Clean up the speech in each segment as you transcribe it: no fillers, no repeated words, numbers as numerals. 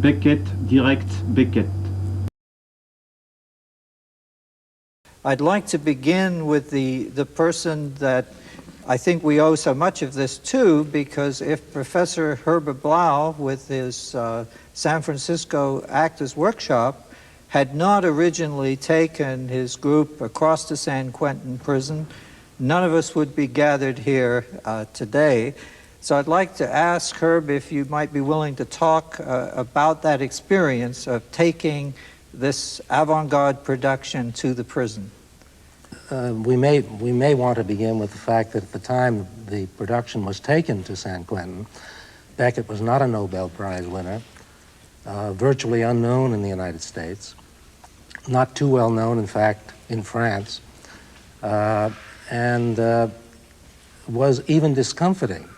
Beckett direct Beckett. I'd like to begin with the person that I think we owe so much of this to, because if Professor Herbert Blau, with his San Francisco Actors Workshop, had not originally taken his group across to San Quentin prison, none of us would be gathered here today. So I'd like to ask Herb if you might be willing to talk about that experience of taking this avant-garde production to the prison. We may want to begin with the fact that at the time the production was taken to San Quentin, Beckett was not a Nobel Prize winner, virtually unknown in the United States, not too well known, in fact, in France, and was even discomforting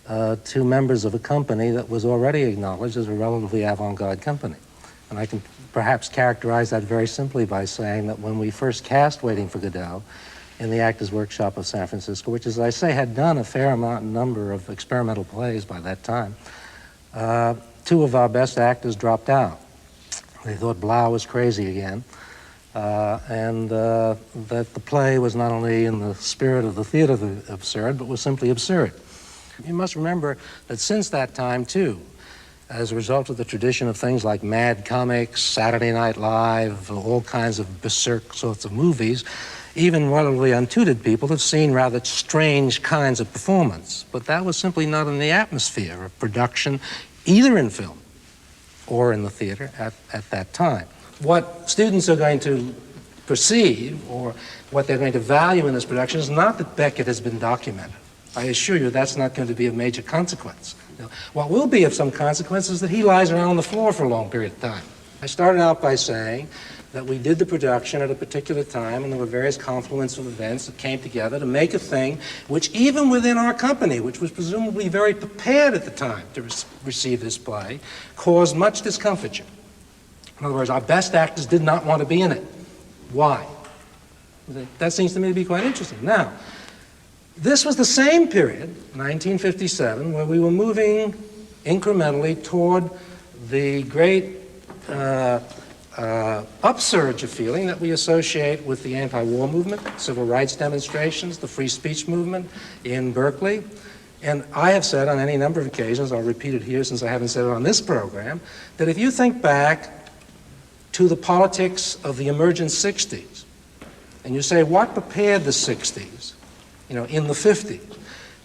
to members of a company that was already acknowledged as a relatively avant-garde company. And I can perhaps characterize that very simply by saying that when we first cast Waiting for Godot in the Actors Workshop of San Francisco, which, as I say, had done a fair number of experimental plays by that time, two of our best actors dropped out. They thought Blau was crazy again, and that the play was not only in the spirit of the theater of the absurd, but was simply absurd. You must remember that since that time, too, as a result of the tradition of things like Mad Comics, Saturday Night Live, all kinds of berserk sorts of movies, even relatively untutored people have seen rather strange kinds of performance. But that was simply not in the atmosphere of production, either in film or in the theater at that time. What students are going to perceive, or what they're going to value in this production, is not that Beckett has been documented. I assure you that's not going to be of major consequence. What will be of some consequence is that he lies around on the floor for a long period of time. I started out by saying that we did the production at a particular time, and there were various confluence of events that came together to make a thing which, even within our company, which was presumably very prepared at the time to receive this play, caused much discomfiture. In other words, our best actors did not want to be in it. Why? That seems to me to be quite interesting. Now, this was the same period, 1957, where we were moving incrementally toward the great upsurge of feeling that we associate with the anti-war movement, civil rights demonstrations, the free speech movement in Berkeley. And I have said on any number of occasions, I'll repeat it here since I haven't said it on this program, that if you think back to the politics of the emergent 60s, and you say, what prepared the 60s? In the 50s,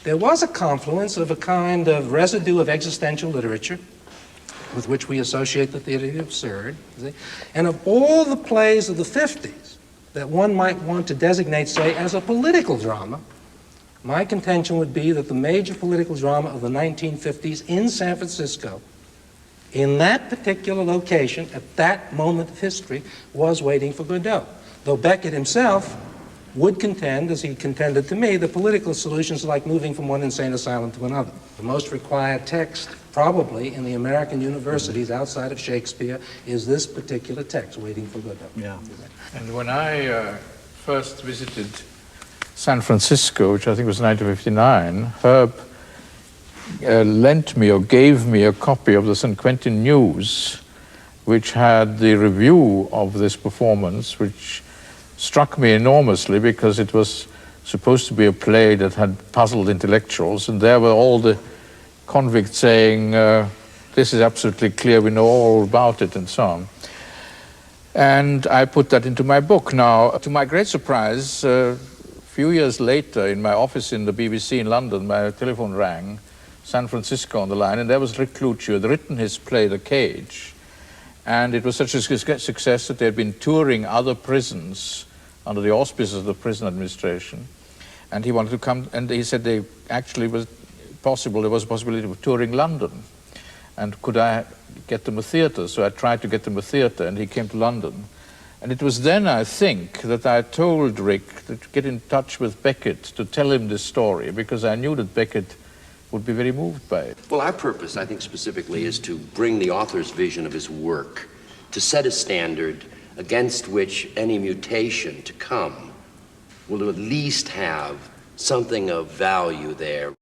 there was a confluence of a kind of residue of existential literature with which we associate the theater of the absurd. And of all the plays of the 50s that one might want to designate, say, as a political drama, my contention would be that the major political drama of the 1950s in San Francisco, in that particular location, at that moment of history, was Waiting for Godot. Though Beckett himself would contend, as he contended to me, the political solutions like moving from one insane asylum to another. The most required text, probably, in the American universities outside of Shakespeare is this particular text, Waiting for Godot. Yeah. And when I first visited San Francisco, which I think was 1959, Herb lent me or gave me a copy of the San Quentin News, which had the review of this performance, which struck me enormously because it was supposed to be a play that had puzzled intellectuals, and there were all the convicts saying, this is absolutely clear, we know all about it, and so on. And I put that into my book. Now, to my great surprise, a few years later, in my office in the BBC in London, my telephone rang, San Francisco on the line, and there was Rick Cluch, who had written his play, The Cage, and it was such a success that they had been touring other prisons under the auspices of the prison administration, and he wanted to come, and he said there was a possibility of touring London, and could I get them a theatre? So I tried to get them a theatre, and he came to London. And it was then, I think, that I told Rick to get in touch with Beckett to tell him this story, because I knew that Beckett would be very moved by it. Well, our purpose, I think, specifically, is to bring the author's vision of his work, to set a standard against which any mutation to come will at least have something of value there.